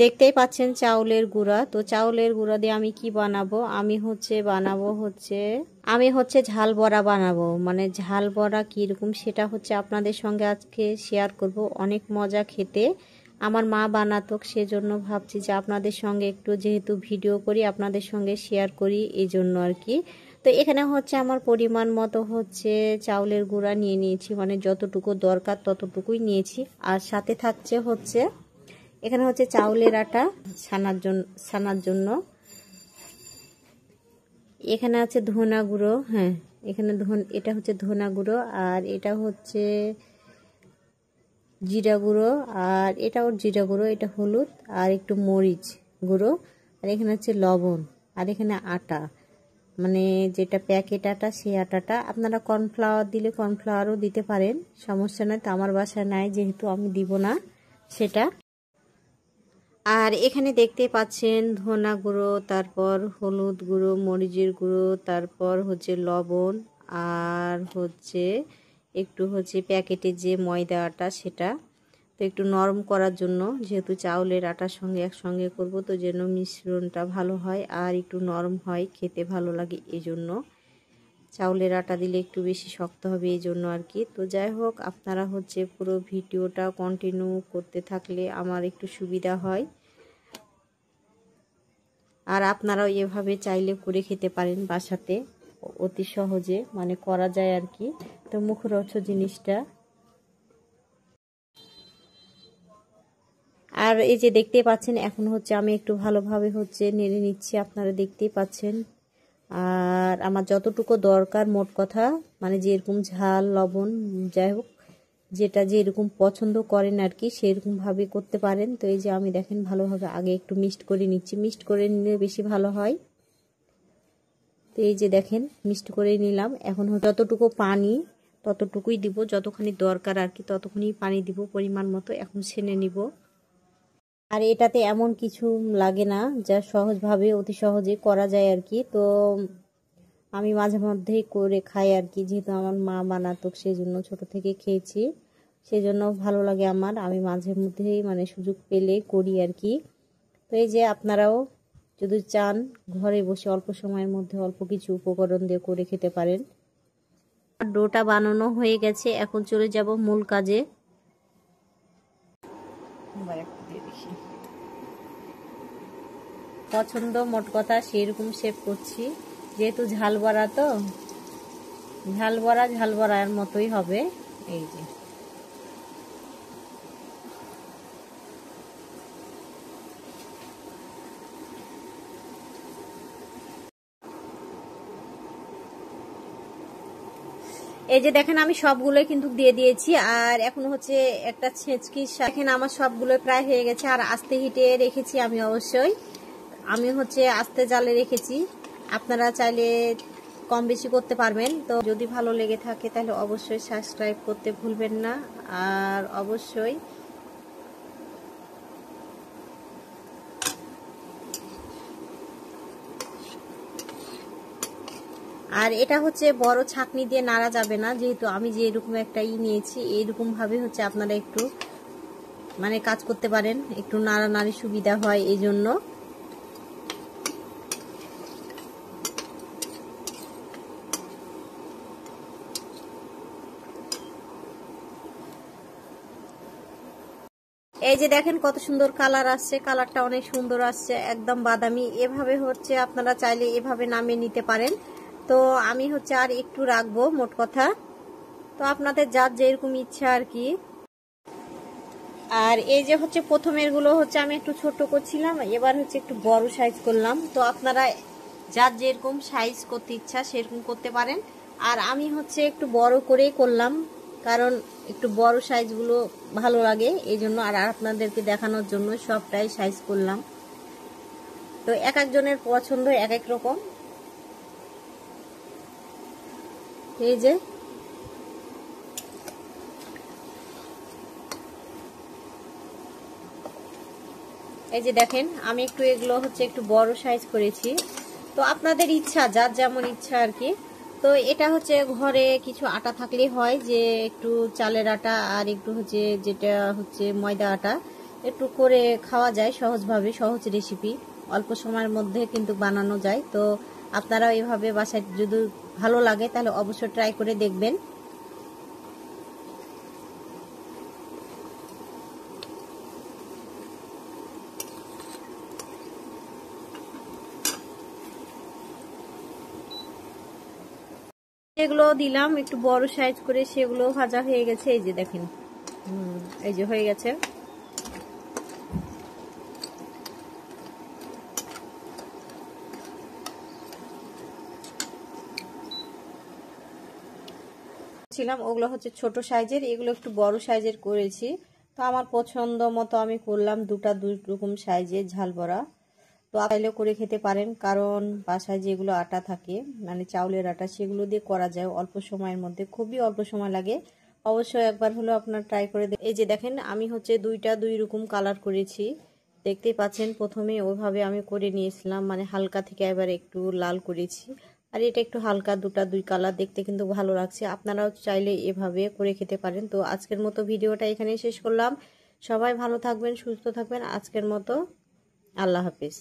দেখতেই পাচ্ছেন চাউলের গুঁড়া। তো চাউলের গুঁড়া দিয়ে আমি কি বানাবো, আমি হচ্ছে ঝাল বড়া বানাবো। মানে ঝাল বড়া কীরকম সেটা হচ্ছে আপনাদের সঙ্গে আজকে শেয়ার করব। অনেক মজা খেতে, আমার মা বানাতো, সেজন্য ভাবছি যে আপনাদের সঙ্গে একটু যেহেতু ভিডিও করি আপনাদের সঙ্গে শেয়ার করি, এই জন্য আর কি। তো এখানে হচ্ছে আমার পরিমাণ মতো হচ্ছে চাউলের গুঁড়া নিয়ে নিয়েছি, মানে যতটুকু দরকার ততটুকুই নিয়েছি। আর সাথে থাকছে হচ্ছে এখানে হচ্ছে চাউলের আটা ছানার জন্য। এখানে আছে ধনা গুঁড়ো, হ্যাঁ এখানে এটা হচ্ছে ধনা গুঁড়ো, আর এটা হচ্ছে জিরা গুঁড়ো, আর এটাও জিরা গুঁড়ো, এটা হলুদ, আর একটু মরিচ গুঁড়ো, আর এখানে হচ্ছে লবণ, আর এখানে আটা, মানে যেটা প্যাকেট আটা সেই আটাটা। আপনারা কর্নফ্লাওয়ার দিলে কর্নফ্লাওয়ারও দিতে পারেন, সমস্যা নাই। তো আমার বাসায় নাই যেহেতু আমি দিব না সেটা। আর এখানে দেখতে পাচ্ছেন ধনা গুঁড়ো, তারপর হলুদ গুঁড়ো, মরিচের গুঁড়ো, তারপর হচ্ছে লবণ, আর হচ্ছে একটু হচ্ছে প্যাকেটে যে ময়দা আটা সেটা। তো একটু নরম করার জন্য, যেহেতু চাউলের আটার সঙ্গে একসঙ্গে করব, তো যেন মিশ্রণটা ভালো হয় আর একটু নরম হয়, খেতে ভালো লাগে, এই জন্য চাউলের আটা দিলে একটু বেশি শক্ত হবে, এই জন্য আর কি। তো যাই হোক, আপনারা হচ্ছে পুরো ভিডিওটা কন্টিনিউ করতে থাকলে আমার একটু সুবিধা হয়। আর আপনারাও এভাবে চাইলে করে খেতে পারেন বাসাতে, অতি সহজে মানে করা যায় আর কি। তো মুখরোচক জিনিসটা। আর এই যে দেখতে পাচ্ছেন, এখন হচ্ছে আমি একটু ভালোভাবে হচ্ছে নেড়ে নিচ্ছি, আপনারা দেখতেই পাচ্ছেন। আর আমার যতটুকু দরকার, মোট কথা মানে যেরকম ঝাল লবণ যাই হোক যেটা যেরকম পছন্দ করেন আর কি, সেরকমভাবে করতে পারেন। তো এই যে আমি দেখেন ভালোভাবে আগে একটু মিক্সড করে নিচ্ছি, মিক্সড করে নিলে বেশি ভালো হয়। তো এই যে দেখেন মিক্সড করে নিলাম। এখন যতটুকু পানি ততটুকুই দিব, যতখানি দরকার আর কি ততখানি পানি দিব পরিমাণ মতো। এখন ছেনে নিব। আর এটাতে এমন কিছু লাগে না, যা সহজভাবে অতি সহজে করা যায় আর কি। তো আমি মাঝে মধ্যেই করে খাই আর কি, যেহেতু আমার মা বানাতো সেই জন্য ছোট থেকে খেয়েছি, সেই জন্য ভালো লাগে আমার। আমি মাঝে মধ্যেই মানে সুযোগ পেলে করি আর কি। তো এই যে আপনারাও যদি চান ঘরে বসে অল্প সময়ের মধ্যে অল্প কিছু উপকরণ দিয়ে করে খেতে পারেন। ডোটা বানানো হয়ে গেছে, এখন চলে যাব মূল কাজে। পছন্দ মোট কথা সেরকম শেপ করছি, যেহেতু ঝাল বড়া, তো ঝাল বড়ার মতোই হবে। এই যে দেখেন আমি সবগুলোই কিন্তু দিয়ে দিয়েছি। আর এখন হচ্ছে একটা ছেঁচকি, দেখেন আমার সবগুলো প্রায় হয়ে গেছে। আর আস্তে হিটে রেখেছি আমি, অবশ্যই আমি হচ্ছে আস্তে জালে রেখেছি। আপনারা চাইলে কম বেশি করতে পারবেন। তো যদি ভালো লেগে থাকে তাহলে অবশ্যই সাবস্ক্রাইব করতে ভুলবেন না। আর অবশ্যই আর এটা হচ্ছে বড় ছাঁকনি দিয়ে নাড়া যাবে না, যেহেতু আমি যে এরকম একটা নিয়েছি, এইরকম ভাবে হচ্ছে আপনারা একটু মানে কাজ করতে পারেন, একটু নাড়ানাড়ি সুবিধা হয়, এই জন্য। এই যে দেখেন কত সুন্দর কালার আসছে, কালারটা অনেক সুন্দর আসছে, একদম বাদামি। এভাবে হচ্ছে আপনারা চাইলে এভাবে নামিয়ে নিতে পারেন। তো আমি হচ্ছে আর একটু রাখবো, মোট কথা। তো আপনাদের যার যেরকম ইচ্ছা আর কি। আর এই যে হচ্ছে প্রথমের গুলো হচ্ছে আমি একটু ছোট করছিলাম, এবার হচ্ছে একটু বড় সাইজ করলাম। তো আপনারা যার যেরকম সাইজ করতে ইচ্ছা সেরকম করতে পারেন। আর আমি হচ্ছে একটু বড় করেই করলাম, কারণ একটু বড় সাইজগুলো ভালো লাগে, এই জন্য। আর আপনাদেরকে দেখানোর জন্য সবটাই সাইজ করলাম। তো এক একজনের পছন্দ এক এক রকম। এই যে দেখেন আমি একটু এগুলো হচ্ছে একটু বড় সাইজ করেছি। তো আপনাদের ইচ্ছা, যার যেমন ইচ্ছা আর কি। তো এটা হচ্ছে ঘরে কিছু আটা থাকলেই হয়, যে একটু চালের আটা আর একটু হচ্ছে যেটা হচ্ছে ময়দা আটা, একটু করে খাওয়া যায় সহজভাবে, সহজ রেসিপি, অল্প সময়ের মধ্যে কিন্তু বানানো যায়। তো আপনারাও এভাবে বাসায় যদি ভালো লাগে তাহলে অবশ্যই ট্রাই করে দেখবেন। এগুলো দিলাম একটু বড় সাইজ করে, সেগুলো ভাজা হয়ে গেছে। এই যে দেখেন, এই যে হয়ে গেছে। ছিলাম ওগুলো হচ্ছে ছোট সাইজের, এগুলো একটু বড় সাইজের করেছি। তো আমার পছন্দ মতো আমি করলাম দুই রকম সাইজের ঝাল বড়া। তো চাইলেও করে খেতে পারেন, কারণ বাসায় যেগুলো আটা থাকে মানে চাউলের আটা, সেগুলো দিয়ে করা যায় অল্প সময়ের মধ্যে, খুবই অল্প সময় লাগে। অবশ্যই একবার হলো আপনার ট্রাই করে এই যে দেখেন আমি হচ্ছে দুই রকম কালার করেছি, দেখতেই পাচ্ছেন। প্রথমে ওইভাবে আমি করে নিয়েছিলাম, মানে হালকা থেকে এবার একটু লাল করেছি। আর এটা একটু হালকা, দুই কালার, দেখতে কিন্তু ভালো লাগছে। আপনারাও চাইলে এভাবে করে খেতে পারেন। তো আজকের মতো ভিডিওটা এখানেই শেষ করলাম। সবাই ভালো থাকবেন, সুস্থ থাকবেন। আজকের মতো আল্লাহ হাফিজ।